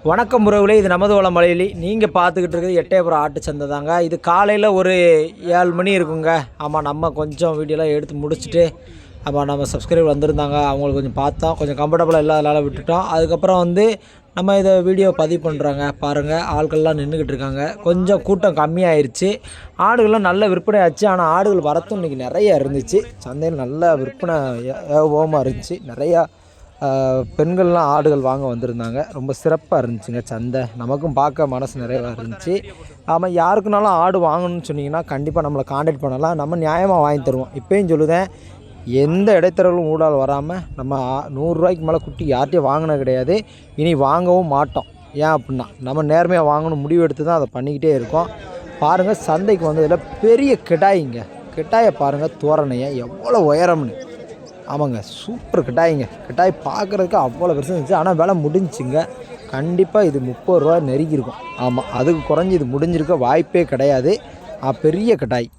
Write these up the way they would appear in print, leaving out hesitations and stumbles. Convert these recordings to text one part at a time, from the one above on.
வணக்கம் உறவுகளே, இது நமது வளம் மலையிலி. நீங்கள் பார்த்துக்கிட்டு இருக்கிறது எட்டயபுரம் ஆட்டு சந்தை தாங்க. இது காலையில் ஒரு 7 மணி இருக்குங்க. ஆமாம், நம்ம கொஞ்சம் வீடியோலாம் எடுத்து முடிச்சுட்டு நம்ம சப்ஸ்கிரைபர் வந்திருந்தாங்க, அவங்களுக்கு கொஞ்சம் பார்த்தோம். கொஞ்சம் கம்ஃபர்டபுளாக இல்லாதனால விட்டுட்டோம். அதுக்கப்புறம் நம்ம இதை வீடியோ பதிவு பண்ணுறாங்க. பாருங்கள், ஆட்கள்லாம் நின்றுக்கிட்டு இருக்காங்க. கொஞ்சம் கூட்டம் கம்மியாயிருச்சு. ஆடுகள்லாம் நல்ல விற்பனை ஆச்சு. ஆனால் ஆடுகள் வரத்தும் இன்றைக்கி நிறையா இருந்துச்சு. சந்தையில் நல்ல விற்பனை ஏகபோகமாக இருந்துச்சு. நிறையா பெண்கள்லாம் ஆடுகள் வாங்க வந்திருந்தாங்க. ரொம்ப சிறப்பாக இருந்துச்சுங்க சந்தை. நமக்கும் பார்க்க மனசு நிறைவாக இருந்துச்சு. ஆமாம், யாருக்குனாலும் ஆடு வாங்கணும்னு சொன்னிங்கன்னா கண்டிப்பாக நம்மளை காண்டாக்ட் பண்ணலாம். நம்ம நியாயமாக வாங்கி தருவோம். இப்போயும் சொல்லுதேன், எந்த இடைத்தரகளும் ஊடால் வராமல் நம்ம 100 ரூபாய்க்கு மேலே குட்டி யார்கிட்டையும் வாங்கினது கிடையாது. இனி வாங்கவும் மாட்டோம். ஏன் அப்படின்னா நம்ம நேர்மையாக வாங்கணும் முடிவு எடுத்து தான் அதை பண்ணிக்கிட்டே இருக்கோம். பாருங்கள், சந்தைக்கு வந்ததில் பெரிய கிடாய்ங்க. கிட்டாயை பாருங்கள், தோரணையை எவ்வளோ உயரம்னு. ஆமாங்க, சூப்பர் கிட்டாய்ங்க. கிட்டாய் பார்க்குறதுக்கு அவ்வளோ பெருசாக இருந்துச்சு. ஆனால் விலை முடிஞ்சிங்க. கண்டிப்பாக இது 30 ரூபா நெருங்கியிருக்கும். ஆமாம், அதுக்கு குறைஞ்சி இது முடிஞ்சிருக்க வாய்ப்பே கிடையாது. பெரிய கிட்டாய்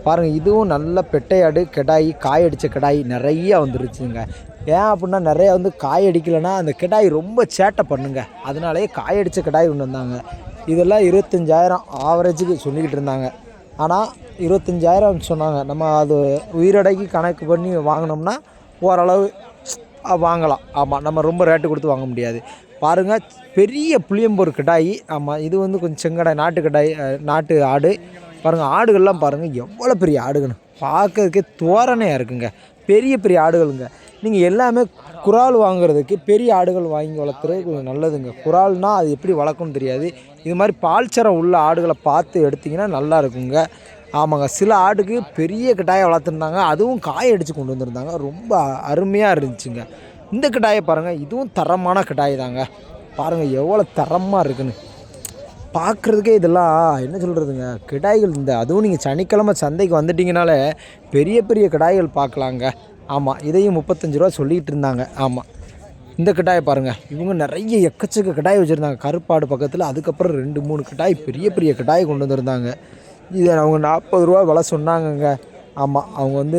பாருங்கள். இதுவும் நல்ல பெட்டையாடு கிடாய், காயடித்த கிடாய் நிறையா வந்துருச்சுங்க. ஏன் அப்படின்னா நிறையா காய் அடிக்கலைன்னா அந்த கிடாய் ரொம்ப சேட்டை பண்ணுங்க. அதனாலேயே காயடித்த கிடாய் கொண்டு வந்தாங்க. இதெல்லாம் 25,000 ஆவரேஜுக்கு சொல்லிக்கிட்டு இருந்தாங்க. ஆனால் 25,000 சொன்னாங்க. நம்ம அது உயிரடைக்கு கணக்கு பண்ணி வாங்கினோம்னா ஓரளவு வாங்கலாம். ஆமாம், நம்ம ரொம்ப ரேட்டு கொடுத்து வாங்க முடியாது. பாருங்கள், பெரிய புளியம்பூர் கிடாய். ஆமாம், இது கொஞ்சம் செங்கடாய், நாட்டு கிடாய், நாட்டு ஆடு. பாருங்கள், ஆடுகள்லாம் பாருங்கள் எவ்வளோ பெரிய ஆடுகள்னு. பார்க்கறதுக்கே தோரணையாக இருக்குங்க. பெரிய பெரிய ஆடுகளுங்க. நீங்கள் எல்லாமே குறால் வாங்குறதுக்கு பெரிய ஆடுகள் வாங்கி வளர்த்துறது கொஞ்சம் நல்லதுங்க. குறால்னால் அது எப்படி வளர்க்கணும்னு தெரியாது. இது மாதிரி பால்சரம் உள்ள ஆடுகளை பார்த்து எடுத்திங்கன்னா நல்லா இருக்குங்க. ஆமாங்க, சில ஆடுக்கு பெரிய கிட்டாயை வளர்த்துருந்தாங்க. அதுவும் காய அடித்து கொண்டு வந்திருந்தாங்க. ரொம்ப அருமையாக இருந்துச்சுங்க. இந்த கிட்டாயை பாருங்கள், இதுவும் தரமான கிட்டாய் தாங்க. பாருங்கள் எவ்வளோ தரமாக இருக்குன்னு. பார்க்குறதுக்கே இதெல்லாம் என்ன சொல்கிறதுங்க, கிடாய்கள். அதுவும் நீங்கள் சனிக்கிழமை சந்தைக்கு வந்துட்டிங்கனாலே பெரிய பெரிய கிடாய்கள் பார்க்கலாங்க. ஆமாம், இதையும் 35 ரூபா சொல்லிகிட்டு இருந்தாங்க. ஆமாம், இந்த கிட்டாயை பாருங்கள். இவங்க நிறைய எக்கச்சக்க கிடாய் வச்சுருந்தாங்க கருப்பாடு பக்கத்தில். அதுக்கப்புறம் 2-3 கிடாய், பெரிய பெரிய கிடாய் கொண்டு வந்திருந்தாங்க. இதை அவங்க 40 ரூபா விலை சொன்னாங்கங்க. ஆமாம், அவங்க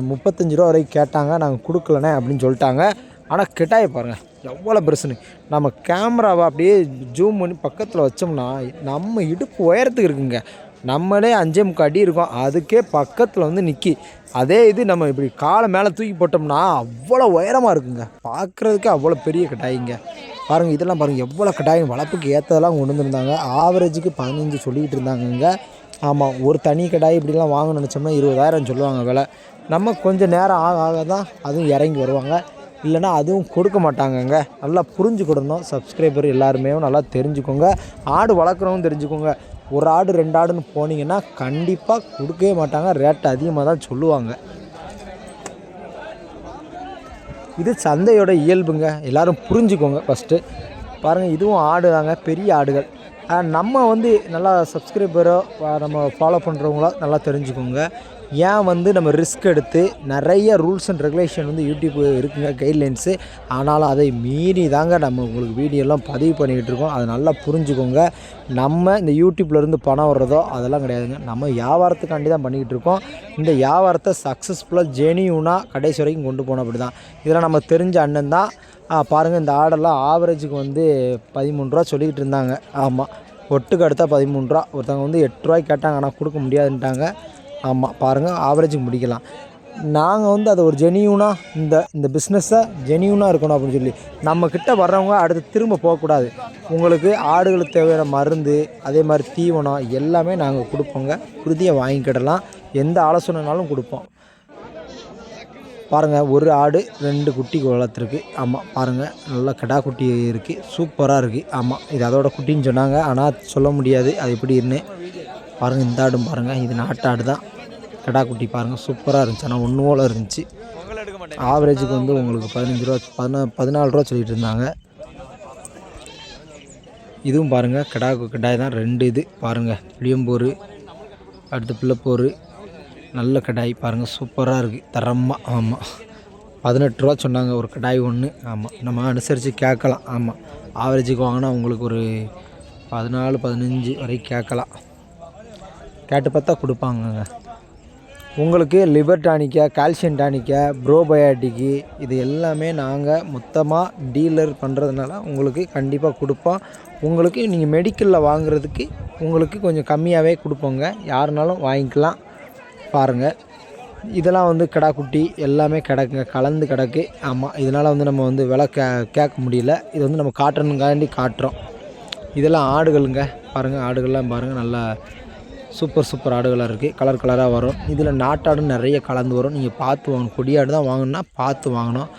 35 ரூபா வரைக்கும் கேட்டாங்க. நாங்கள் கொடுக்கலனே அப்படின்னு சொல்லிட்டாங்க. ஆனால் கிட்டாயை பாருங்கள் எவ்வளோ பெருசுன்னு. நம்ம கேமராவை அப்படியே ஜூம் பண்ணி பக்கத்தில் வச்சோம்னா நம்ம இடுப்பு உயரத்துக்கு இருக்குங்க. நம்மளே 5.75 அடி இருக்கும். அதுக்கே பக்கத்தில் நிற்கி. அதே இது நம்ம இப்படி காலை மேலே தூக்கி போட்டோம்னா அவ்வளோ உயரமாக இருக்குங்க. பார்க்குறதுக்கு அவ்வளோ பெரிய கிட்டாய்ங்க. பாருங்கள், இதெல்லாம் பாருங்கள் எவ்வளோ கிட்டாயும் வளர்ப்புக்கு ஏற்றதெல்லாம் கொண்டு வந்திருந்தாங்க. ஆவரேஜுக்கு 15 சொல்லிக்கிட்டு இருந்தாங்கங்க. ஆமாம், ஒரு தனி கிடாய் இப்படிலாம் வாங்கணும்னு நினச்சோம்னா 20,000 சொல்லுவாங்க விலை. நம்ம கொஞ்சம் நேரம் ஆக தான் அதுவும் இறங்கி வருவாங்க. இல்லைனா அதுவும் கொடுக்க மாட்டாங்கங்க. நல்லா புரிஞ்சுக்கிடணும். சப்ஸ்கிரைபர் எல்லாருமே நல்லா தெரிஞ்சுக்கோங்க. ஆடு வளர்க்குறவங்க தெரிஞ்சுக்கோங்க. ஒரு ஆடு 2 ஆடுன்னு போனீங்கன்னா கண்டிப்பாக கொடுக்கவே மாட்டாங்க. ரேட்டு அதிகமாக தான் சொல்லுவாங்க. இது சந்தையோட இயல்புங்க. எல்லோரும் புரிஞ்சுக்கோங்க ஃபஸ்ட்டு. பாருங்கள், இதுவும் ஆடு தாங்க, பெரிய ஆடுகள். நம்ம நல்லா சப்ஸ்கிரைபரோ நம்ம ஃபாலோ பண்ணுறவங்களோ நல்லா தெரிஞ்சுக்கோங்க. ஏன் நம்ம ரிஸ்க் எடுத்து நிறைய ரூல்ஸ் அண்ட் ரெகுலேஷன் யூடியூப் இருக்குங்க, கைட்லைன்ஸு. ஆனாலும் அதை மீறி தாங்க நம்ம உங்களுக்கு வீடியோலாம் பதிவு பண்ணிக்கிட்டு இருக்கோம். அதை நல்லா புரிஞ்சுக்கோங்க. நம்ம இந்த யூடியூப்லேருந்து பணம் வர்றதோ அதெல்லாம் கிடையாதுங்க. நம்ம வியாபாரத்துக்காண்டி தான் பண்ணிக்கிட்டு இருக்கோம். இந்த வியாபாரத்தை சக்ஸஸ்ஃபுல்லாக ஜெனியூனாக கடைசி வரைக்கும் கொண்டு போனோம். அப்படி தான் இதெல்லாம் நம்ம தெரிஞ்ச அண்ணன் தான். பாருங்கள், இந்த ஆடெல்லாம் ஆவரேஜுக்கு 13 ரூபா சொல்லிக்கிட்டு இருந்தாங்க. ஆமாம், ஒட்டுக்கு அடுத்தா 13 ரூபா. ஒருத்தவங்க 8 ரூபாய்க்கு கேட்டாங்க, ஆனால் கொடுக்க முடியாதுன்ட்டாங்க. ஆமாம், பாருங்கள், ஆவரேஜுக்கு முடிக்கலாம். நாங்கள் அதை ஒரு ஜெனியூனாக இந்த பிஸ்னஸை ஜெனியூனாக இருக்கணும் அப்படின்னு சொல்லி நம்மக்கிட்ட வர்றவங்க அடுத்து திரும்ப போகக்கூடாது. உங்களுக்கு ஆடுகளுக்கு தேவையான மருந்து, அதே மாதிரி தீவனம் எல்லாமே நாங்கள் கொடுப்போங்க. உறுதியாக வாங்கிக்கிடலாம். எந்த ஆலோசனைனாலும் கொடுப்போம். பாருங்கள், ஒரு ஆடு 2 குட்டி வளர்த்துருக்கு. ஆமாம், பாருங்கள், நல்லா கிடா குட்டி இருக்குது. சூப்பராக இருக்குது. ஆமாம், இது அதோட குட்டின்னு சொன்னாங்க. ஆனால் சொல்ல முடியாது அது எப்படின்னு. பாருங்கள், இந்த ஆடும் பாருங்கள், இது நாட்டாடு தான். கிடா குட்டி பாருங்கள், சூப்பராக இருந்துச்சு. ஆனால் ஒன்று போல் இருந்துச்சு. ஆவரேஜுக்கு உங்களுக்கு 15 ரூபா 14 ரூபா சொல்லிகிட்டு இருந்தாங்க. இதுவும் பாருங்கள், கிடாய் தான். 2 இது பாருங்கள், புளியம்போர், அடுத்து பிள்ளைப்போர். நல்ல கிடாய் பாருங்கள், சூப்பராக இருக்குது, தரமாக. ஆமாம், 18 ரூபா சொன்னாங்க ஒரு கிடாய் ஒன்று. ஆமாம், நம்ம அனுசரித்து கேட்கலாம். ஆமாம், ஆவரேஜுக்கு வாங்கினா உங்களுக்கு ஒரு 14-15 வரைக்கும் கேட்கலாம். கேட்டு பார்த்தா கொடுப்பாங்கங்க. உங்களுக்கு லிவர் டானிக்கா, கால்சியம் டானிக்கா, ப்ரோபயாட்டிக்கு இது எல்லாமே நாங்கள் மொத்தமாக டீலர் பண்ணுறதுனால உங்களுக்கு கண்டிப்பாக கொடுப்போம். உங்களுக்கு நீங்கள் மெடிக்கலில் வாங்குறதுக்கு உங்களுக்கு கொஞ்சம் கம்மியாகவே கொடுப்போங்க. யாருனாலும் வாங்கிக்கலாம். பாருங்கள், இதெல்லாம் வந்து கிடா குட்டி எல்லாமே கிடக்குங்க, கலந்து கிடக்கு. ஆமாம், இதனால் வந்து நம்ம வந்து விலை கேட்க முடியல. இது வந்து நம்ம காட்டணுங்காண்டி காட்டுறோம். இதெல்லாம் ஆடுகளுங்க. பாருங்கள், ஆடுகள்லாம் பாருங்கள், நல்லா சூப்பர் ஆடுகளாக இருக்குது. கலராக வரும். இதில் நாட்டாடும் நிறைய கலந்து வரும். நீங்கள் பார்த்து வாங்கணும். கொடியாடு தான் வாங்கணுன்னா பார்த்து வாங்கணும்.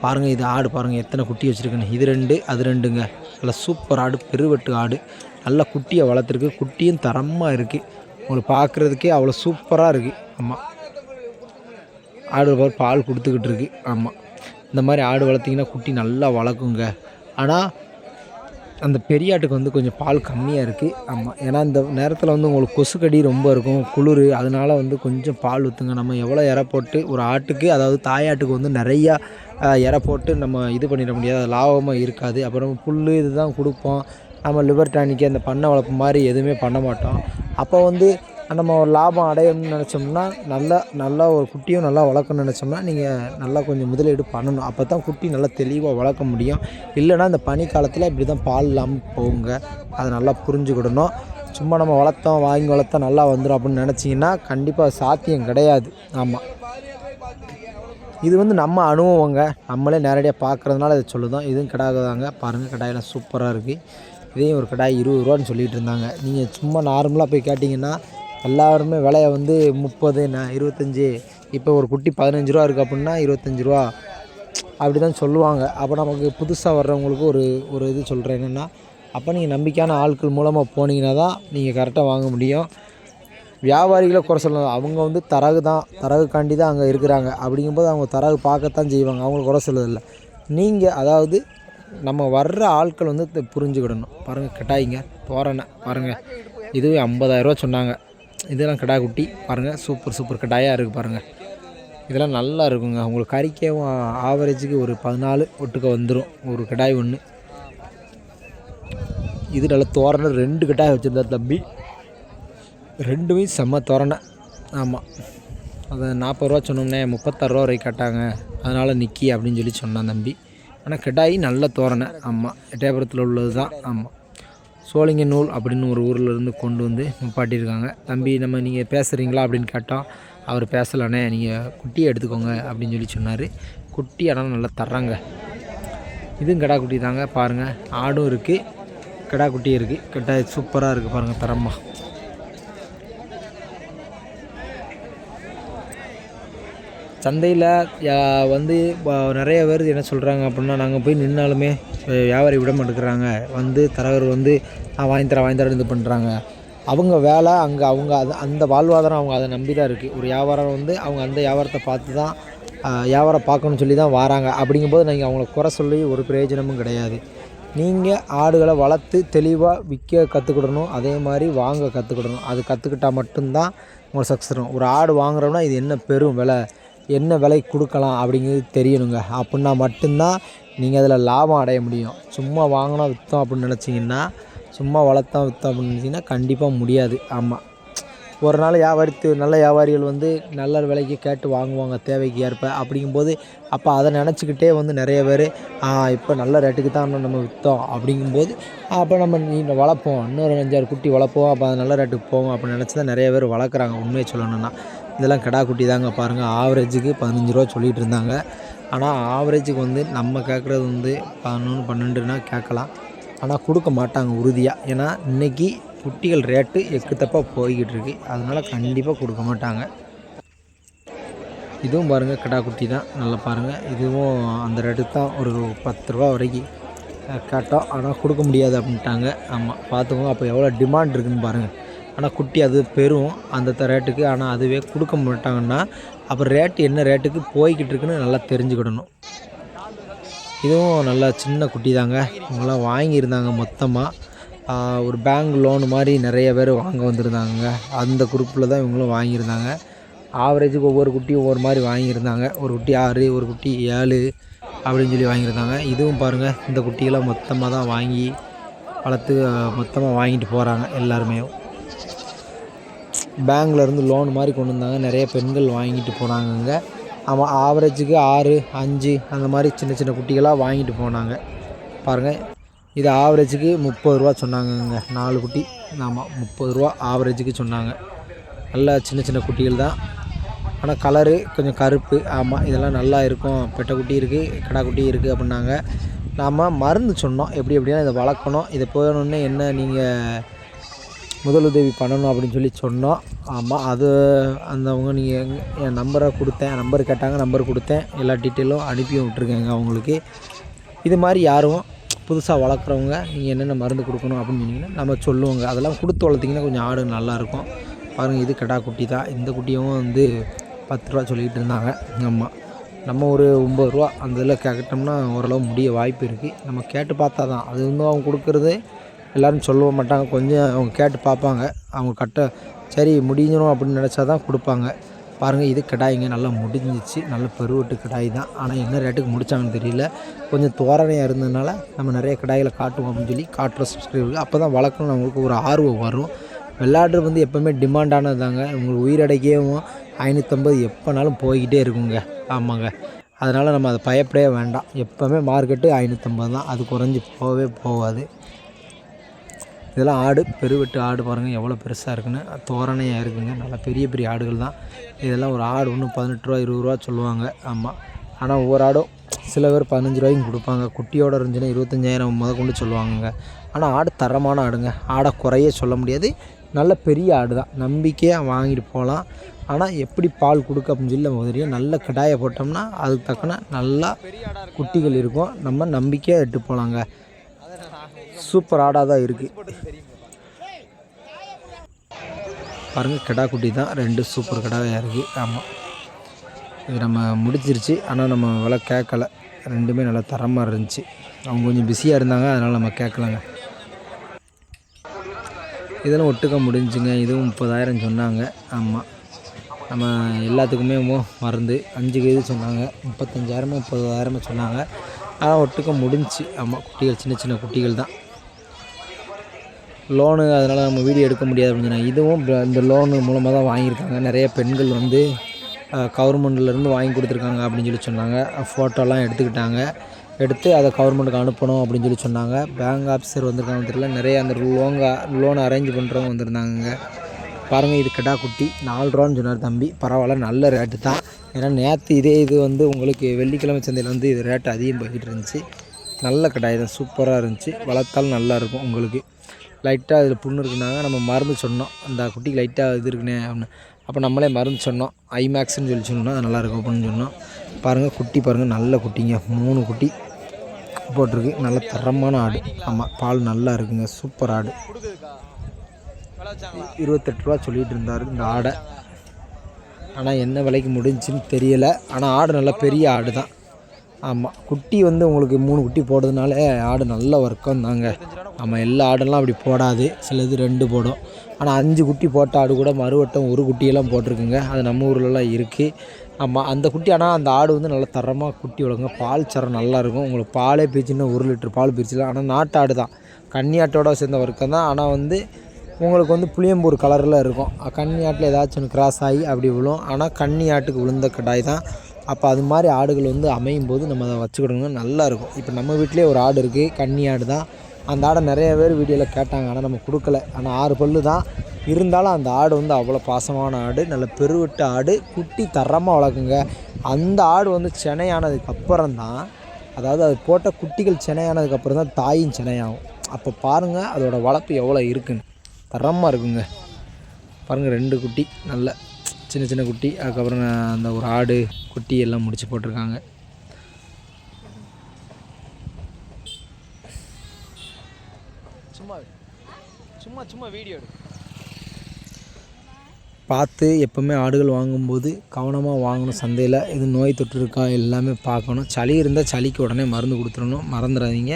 பாருங்கள், இது ஆடு பாருங்கள் எத்தனை குட்டி வச்சுருக்குன்னு. இது 2 அது 2ங்க. நல்லா சூப்பர் ஆடு, பெருவெட்டு ஆடு. நல்லா குட்டியை வளர்த்துருக்கு. குட்டியும் தரமாக இருக்குது. உங்களுக்கு பார்க்குறதுக்கே அவ்வளோ சூப்பராக இருக்குது. ஆமாம், ஆடு பால் கொடுத்துக்கிட்டு இருக்குது. ஆமாம், இந்த மாதிரி ஆடு வளர்த்திங்கன்னா குட்டி நல்லா வளர்க்குங்க. ஆனால் அந்த பெரியாட்டுக்கு வந்து கொஞ்சம் பால் கம்மியாக இருக்குது. ஆமாம், ஏன்னா இந்த நேரத்தில் வந்து உங்களுக்கு கொசுக்கடி ரொம்ப இருக்கும், குளிர். அதனால் வந்து கொஞ்சம் பால் ஊற்றுங்க. நம்ம எவ்வளோ இறை போட்டு ஒரு ஆட்டுக்கு, அதாவது தாயாட்டுக்கு வந்து நிறையா இறை போட்டு நம்ம இது பண்ணிட முடியாது, அது லாபமாக இருக்காது. அப்புறம் புல் இது தான் கொடுப்போம். நம்ம லிவர் டானிக்கு அந்த பண்ணை வளர்ப்பு மாதிரி எதுவுமே பண்ண மாட்டோம். அப்போ வந்து நம்ம ஒரு லாபம் அடையணும்னு நினச்சோம்னா, நல்லா ஒரு குட்டியும் நல்லா வளர்க்கணும்னு நினச்சோம்னா, நீங்கள் நல்லா கொஞ்சம் முதலீடு பண்ணணும். அப்போ தான் குட்டி நல்லா தெளிவாக வளர்க்க முடியும். இல்லைனா இந்த பனிக்காலத்தில் இப்படி தான் பால் இல்லாமல் போகுங்க. அதை நல்லா புரிஞ்சுக்கிடணும். சும்மா நம்ம வாங்கி வளர்த்தா நல்லா வந்துடும் அப்படின்னு நினச்சிங்கன்னா கண்டிப்பாக சாத்தியம் கிடையாது. ஆமாம், இது வந்து நம்ம அனுபவங்க, நம்மளே நேரடியாக பார்க்குறதுனால இதை சொல்லுதோம். இதுவும் கிடாதாங்க. பாருங்கள், கிடாயெல்லாம் சூப்பராக இருக்குது. இதையும் ஒரு கிடாய் 20 ரூபான்னு சொல்லிகிட்டு இருந்தாங்க. நீங்கள் சும்மா நார்மலாக போய் கேட்டிங்கன்னா எல்லாருமே விலையை வந்து 30, 25, இப்போ ஒரு குட்டி 15 ரூபா இருக்குது அப்படின்னா 25 ரூபா அப்படி தான் சொல்லுவாங்க. அப்போ நமக்கு புதுசாக வர்றவங்களுக்கு ஒரு இது சொல்கிறேன் என்னென்னா, அப்போ நீங்கள் நம்பிக்கையான ஆட்கள் மூலமாக போனீங்கன்னா தான் நீங்கள் கரெக்டாக வாங்க முடியும். வியாபாரிகளை குறை சொல்லலாம். அவங்க வந்து தரகுக்காண்டி தான் அங்கே இருக்கிறாங்க. அப்படிங்கும்போது அவங்க தரகு பார்க்கத்தான் செய்வாங்க, அவங்களுக்கு குறை சொல்லதில்லை. நீங்கள் அதாவது நம்ம வர்ற ஆட்கள் வந்து புரிஞ்சுக்கிடணும். பாருங்கள், கிடாய்ங்க தோரணை பாருங்கள், இதுவே 50,000 ரூபா சொன்னாங்க. இதெல்லாம் கிடா குட்டி பாருங்கள், சூப்பர் கிடாயாக இருக்குது பாருங்கள். இதெல்லாம் நல்லா இருக்குங்க. உங்களுக்கு கறிக்கவும் ஆவரேஜுக்கு ஒரு 14 ஒட்டுக்க வந்துடும் ஒரு கிடாய் ஒன்று. இது நல்லா தோரணை 2 கிடாய் வச்சுருந்தா தம்பி, 2மே செம்ம தோரணை. ஆமாம், அதை 40 ரூபா சொன்னோம்னே 36 ரூபா வரைக்கும் கேட்டாங்க. அதனால் நிற்கி அப்படின்னு சொல்லி சொன்னான் தம்பி. ஆனால் கிடாய் நல்ல தோரணை. ஆமாம், எட்டயபுரத்தில் உள்ளது தான். ஆமாம், சோழிங்க நூல் அப்படின்னு ஒரு ஊரில் கொண்டு வந்து நிப்பாட்டியிருக்காங்க. தம்பி, நீங்கள் பேசுகிறீங்களா அப்படின்னு கேட்டோம். அவர் பேசலானே, நீங்கள் குட்டியை எடுத்துக்கோங்க அப்படின்னு சொல்லி சொன்னார். குட்டி ஆனால் நல்லா தர்றாங்க. இதுவும் கிடா குட்டி தாங்க. பாருங்கள், ஆடும் இருக்குது, கிடா குட்டியும் இருக்குது. கிடாய் சூப்பராக இருக்குது பாருங்கள், தரமாக. சந்தையில் வந்து நிறைய பேர் என்ன சொல்கிறாங்க அப்படின்னா, நாங்கள் போய் நின்னாலுமே வியாபாரி விட மாட்டேங்கிறாங்க. வந்து தரகர் வந்து வாங்கி தரேன் இது பண்ணுறாங்க. அவங்க வேலை அங்கே, அவங்க அந்த வாழ்வாதாரம் அவங்க அதை நம்பி தான் இருக்குது. ஒரு வியாபாரம் வந்து அவங்க அந்த வியாபாரத்தை பார்த்து தான் வியாபாரம் பார்க்கணும்னு சொல்லி தான் வராங்க. அப்படிங்கும்போது நீங்கள் அவங்கள குறை சொல்லி ஒரு பிரயோஜனமும் கிடையாது. நீங்கள் ஆடுகளை வளர்த்து தெளிவாக விற்க கற்றுக்கிடணும், அதே மாதிரி வாங்க கற்றுக்கிடணும். அது கற்றுக்கிட்டால் மட்டும்தான் உங்களுக்கு சக்ஸஸ் வரும். ஒரு ஆடு வாங்குறோம்னா இது என்ன பெரும் விலை, என்ன விலைக்கு கொடுக்கலாம் அப்படிங்கிறது தெரியணுங்க. அப்படின்னா மட்டும்தான் நீங்கள் அதில் லாபம் அடைய முடியும். சும்மா வாங்கினா விற்றோம் அப்படின்னு நினச்சிங்கன்னா, சும்மா வளர்த்தோம் விற்றோம் அப்படின்னு நினச்சிங்கன்னா கண்டிப்பாக முடியாது. ஆமாம், ஒரு நாள் நல்ல வியாபாரிகள் வந்து நல்ல விலைக்கு கேட்டு வாங்குவாங்க தேவைக்கு ஏற்ப. அப்படிங்கும்போது அப்போ அதை நினச்சிக்கிட்டே வந்து நிறைய பேர் இப்போ நல்ல ரேட்டுக்கு தான் நம்ம விற்றோம் அப்படிங்கும்போது அப்போ நம்ம வளர்ப்போம், இன்னொரு 5-6 குட்டி வளர்ப்போம், அப்போ அது நல்ல ரேட்டுக்கு போவோம் அப்படின்னு நினச்சி தான் நிறைய பேர் வளர்க்குறாங்க. உண்மையை சொல்லணுன்னா இதெல்லாம் கிடா குட்டி தாங்க. பாருங்கள், ஆவரேஜுக்கு 15 ரூபா சொல்லிகிட்டு இருந்தாங்க. ஆனால் ஆவரேஜுக்கு வந்து நம்ம கேட்குறது வந்து 11, 12னா கேட்கலாம். ஆனால் கொடுக்க மாட்டாங்க உறுதியாக. ஏன்னா இன்றைக்கி குட்டிகள் ரேட்டு எக்குத்தப்பாக போய்கிட்டு இருக்குது. அதனால் கண்டிப்பாக கொடுக்க மாட்டாங்க. இதுவும் பாருங்கள், கிடா குட்டி தான். நல்லா பாருங்கள், இதுவும் அந்த ரேட்டுக்கு தான் ஒரு 10 ரூபா வரைக்கும் கேட்டோம். ஆனால் கொடுக்க முடியாது அப்படின்ட்டாங்க. ஆமாம், பார்த்துக்கோங்க. அப்போ எவ்வளோ டிமாண்ட் இருக்குதுன்னு பாருங்கள். ஆனால் குட்டி அது பெரும் அந்த ரேட்டுக்கு. ஆனால் அதுவே கொடுக்க மாட்டாங்கன்னா அப்புறம் ரேட்டு என்ன ரேட்டுக்கு போய்கிட்டு இருக்குன்னு நல்லா தெரிஞ்சுக்கிடணும். இதுவும் நல்லா சின்ன குட்டி தாங்க. இவங்களாம் வாங்கியிருந்தாங்க மொத்தமாக. ஒரு பேங்க் லோனு மாதிரி நிறைய பேர் வாங்க வந்திருந்தாங்க. அந்த குரூப்பில் தான் இவங்களும் வாங்கியிருந்தாங்க. ஆவரேஜுக்கு ஒவ்வொரு குட்டியும் ஒவ்வொரு மாதிரி வாங்கியிருந்தாங்க. ஒரு குட்டி 6, ஒரு குட்டி 7 அப்படின்னு சொல்லி வாங்கியிருந்தாங்க. இதுவும் பாருங்கள், இந்த குட்டியெல்லாம் மொத்தமாக தான் வாங்கி வளர்த்து மொத்தமாக வாங்கிட்டு போகிறாங்க எல்லாருமே. பேங்க்லேருந்து லோன் மாதிரி கொண்டு வந்தாங்க. நிறைய பெண்கள் வாங்கிட்டு போனாங்கங்க. ஆமாம், ஆவரேஜுக்கு 6, 5 அந்த மாதிரி சின்ன சின்ன குட்டிகளாக வாங்கிட்டு போனாங்க. பாருங்கள், இது ஆவரேஜுக்கு 30 ரூபா சொன்னாங்கங்க 4 குட்டி. ஆமாம், 30 ரூபா ஆவரேஜுக்கு சொன்னாங்க. நல்லா சின்ன சின்ன குட்டிகள் தான். ஆனால் கலரு கொஞ்சம் கருப்பு. ஆமாம், இதெல்லாம் நல்லா இருக்கும். பெட்டை குட்டி இருக்குது, கடா குட்டி இருக்குது அப்படின்னாங்க. நாம் மருந்து சொன்னோம், எப்படின்னா இதை வளர்க்கணும், இதை போகணுன்னு என்ன நீங்கள் முதலுதவி பண்ணணும் அப்படின்னு சொல்லி சொன்னோம். ஆமாம், அது அவங்க நீங்கள் என் நம்பரை கொடுத்தேன், நம்பர் கேட்டாங்க, நம்பர் கொடுத்தேன், எல்லா டீட்டெயிலும் அனுப்பி விட்ருக்கேங்க அவங்களுக்கு. இது மாதிரி யாரும் புதுசாக வளர்க்குறவங்க நீங்கள் என்னென்ன மருந்து கொடுக்கணும் அப்படின்னு சொன்னீங்கன்னா நம்ம சொல்லுவோங்க. அதெல்லாம் கொடுத்து வளர்த்திங்கன்னா கொஞ்சம் ஆடு நல்லாயிருக்கும். பாருங்கள், இது கடா குட்டி தான். இந்த குட்டியும் வந்து 10 ரூபா சொல்லிக்கிட்டு இருந்தாங்க. ஆமாம், நம்ம ஒரு 9 ரூபா அந்த இதில் கேட்டோம்னா ஓரளவு முடிய வாய்ப்பு இருக்குது. நம்ம கேட்டு பார்த்தா தான் அது வந்து அவங்க கொடுக்குறது எல்லோரும் சொல்ல மாட்டாங்க. கொஞ்சம் அவங்க கேட்டு பார்ப்பாங்க. அவங்க சரி முடிஞ்சிடும் அப்படின்னு நினச்சா தான் கொடுப்பாங்க. பாருங்கள், இது கிடாய்ங்க, நல்லா முடிஞ்சிச்சு. நல்ல பெருவெட்டு கிடாய் தான். ஆனால் என்ன ரேட்டுக்கு முடித்தாங்கன்னு தெரியல. கொஞ்சம் தோரணையாக இருந்ததுனால நம்ம நிறைய கிடாய்களை காட்டுவோம் அப்படின்னு சொல்லி காட்டுற சப்ஸ்கிரைபருக்கு. அப்போ தான் வளர்க்கணும் அவங்களுக்கு ஒரு ஆர்வம் வரும். வெள்ளாடு வந்து எப்போவுமே டிமாண்டானது தாங்க. உங்களுக்கு உயிரடைக்கவும் 550 எப்போனாலும் போய்கிட்டே இருக்குங்க. ஆமாங்க, அதனால் நம்ம அதை பயப்படவே வேண்டாம். எப்போவுமே மார்க்கெட்டு 550 தான், அது குறைஞ்சி போகவே போகாது. இதெல்லாம் ஆடு, பெருவெட்டு ஆடு பாருங்கள் எவ்வளோ பெருசாக இருக்குன்னு, தோரணையாக இருக்குங்க. நல்லா பெரிய பெரிய ஆடுகள் தான். இதெல்லாம் ஒரு ஆடு ஒன்று 18 ரூபா 20 ரூபா சொல்லுவாங்க. ஆமாம், ஆனால் ஒவ்வொரு ஆடும் சில பேர் 15 ரூபாய்க்கும் கொடுப்பாங்க. குட்டியோடு இருந்துச்சுன்னா 25,000 கொண்டு சொல்லுவாங்க. ஆனால் ஆடு தரமான ஆடுங்க. ஆடை குறைய சொல்ல முடியாது. நல்ல பெரிய ஆடு தான், நம்பிக்கையாக வாங்கிட்டு போகலாம். ஆனால் எப்படி பால் கொடுக்க அப்படின்னு சொல்லி நம்ம தெரியும். நல்ல கிடாயை போட்டோம்னா அதுக்கு தக்கன நல்லா குட்டிகள் இருக்கும். நம்ம நம்பிக்கையாக எட்டு போகலாங்க. சூப்பர் ஆடாக தான் இருக்குது. பாருங்கள், கிடா குட்டி தான், 2 சூப்பர் கிடாயாக இருக்குது. ஆமாம், இது நம்ம முடிச்சிருச்சு. ஆனால் நம்ம விலை கேட்கல. ரெண்டுமே நல்லா தரமாக இருந்துச்சு. அவங்க கொஞ்சம் பிஸியாக இருந்தாங்க, அதனால் நம்ம கேட்கலங்க. இதெல்லாம் ஒட்டுக்க முடிஞ்சுங்க. இதுவும் 30,000 சொன்னாங்க. ஆமாம், நம்ம எல்லாத்துக்குமே மருந்து 5 கேஜி சொன்னாங்க. 35,000 30,000 சொன்னாங்க. ஆனால் ஒட்டுக்க முடிஞ்சு. ஆமாம், குட்டிகள் சின்ன சின்ன குட்டிகள் தான். லோனு அதனால் நம்ம வீடியோ எடுக்க முடியாது அப்படின்னு சொன்னாங்க. இதுவும் இந்த லோனு மூலமாக தான் வாங்கியிருக்காங்க. நிறைய பெண்கள் வந்து கவர்மெண்ட்லேருந்து வாங்கி கொடுத்துருக்காங்க அப்படின்னு சொல்லி சொன்னாங்க. ஃபோட்டோலாம் எடுத்துக்கிட்டாங்க. எடுத்து அதை கவர்மெண்ட்டுக்கு அனுப்பணும் அப்படின்னு சொல்லி சொன்னாங்க. பேங்க் ஆஃபீஸர் வந்திருக்காங்கன்னு தெரியல. நிறைய அந்த லோன் அரேஞ்ச் பண்ணுறவங்க வந்திருந்தாங்க. பாருங்கள், இது கிடா குட்டி 4 ரூபான்னு சொன்னார் தம்பி. பரவாயில்ல, நல்ல ரேட்டு தான். ஏன்னா நேற்று இது வந்து உங்களுக்கு வெள்ளிக்கிழமை சந்தையில் வந்து இது ரேட்டு அதிகம் போய்கிட்டு இருந்துச்சு. நல்ல கிடாய் தான், சூப்பராக இருந்துச்சு. வளர்த்தாலும் நல்லாயிருக்கும். உங்களுக்கு லைட்டாக அதில் புண்ணு இருக்குனாங்க. நம்ம மருந்து சொன்னோம், அந்த குட்டிக்கு லைட்டாக இது இருக்குண்ணே அப்படின்னு. அப்போ நம்மளே மருந்து சொன்னோம், ஐமேக்ஸ்ன்னு சொல்லி சொன்னோம், அது நல்லாயிருக்கும் அப்படின்னு சொன்னோம். பாருங்கள், குட்டி பாருங்கள், நல்ல குட்டிங்க. 3 குட்டி போட்டிருக்கு. நல்ல தரமான ஆடு. ஆமாம், பால் நல்லா இருக்குங்க. சூப்பர் ஆடு. 28 ரூபா சொல்லிகிட்டு இருந்தார் இந்த ஆடை. ஆனால் என்ன விலைக்கு முடிஞ்சுன்னு தெரியலை. ஆனால் ஆடு நல்லா பெரிய ஆடு தான். ஆமாம், குட்டி வந்து உங்களுக்கு 3 குட்டி போடுறதுனால ஆடு நல்ல வர்க்கம் தாங்க. ஆமாம், எல்லா ஆடெல்லாம் அப்படி போடாது. சிலது 2 போடும். ஆனால் 5 குட்டி போட்ட ஆடு கூட மறுவட்டம் 1 குட்டியெல்லாம் போட்டிருக்குங்க. அது நம்ம ஊர்லலாம் இருக்குது. ஆமாம், அந்த குட்டி. ஆனால் அந்த ஆடு வந்து நல்லா தரமாக குட்டி வளங்க. பால் சரம் நல்லாயிருக்கும். உங்களுக்கு பாலே பிரிச்சுன்னா 1 லிட்டர் பால் பிரிச்சிடலாம். ஆனால் நாட்டு ஆடு தான், கன்னி ஆட்டோட சேர்ந்த வர்க்கம் தான். ஆனால் வந்து உங்களுக்கு வந்து புளியம்பூர் கலரில் இருக்கும். கன்னி ஆட்டில் ஏதாச்சும் ஒன்று கிராஸ் ஆகி அப்படி விழும். ஆனால் கன்னி ஆட்டுக்கு விழுந்த கிடாய் தான். அப்போ அது மாதிரி ஆடுகள் வந்து அமையும் போது நம்ம அதை வச்சுக்கிடணுங்க, நல்லாயிருக்கும். இப்போ நம்ம வீட்டிலே ஒரு ஆடு இருக்குது, கன்னி ஆடு தான். அந்த ஆடை நிறைய பேர் வீடியோவில் கேட்டாங்க, ஆனால் நம்ம கொடுக்கல. ஆனால் 6 பல்லு தான் இருந்தாலும் அந்த ஆடு வந்து அவ்வளோ பாசமான ஆடு. நல்ல பெருவிட்ட ஆடு. குட்டி தரமாக வளர்க்குங்க. அந்த ஆடு வந்து செனையானதுக்கப்புறம் தான், அதாவது அது போட்ட குட்டிகள் செனையானதுக்கப்புறம் தான் தாயும் செனையாகும். அப்போ பாருங்கள் அதோட வளர்ப்பு எவ்வளோ இருக்குன்னு. தரமாக இருக்குங்க. பாருங்கள், 2 குட்டி நல்ல சின்ன சின்ன குட்டி. அதுக்கப்புறம் அந்த ஒரு ஆடு குட்டி எல்லாம் முடிச்சு போட்டிருக்காங்க. சும்மா வீடியோ பார்த்து எப்போவுமே ஆடுகள் வாங்கும்போது கவனமாக வாங்கணும். சந்தையில் இது நோய் தொற்று இருக்கா எல்லாமே பார்க்கணும். சளி இருந்தால் சளிக்கு உடனே மருந்து கொடுத்துடணும், மறந்துடாதீங்க.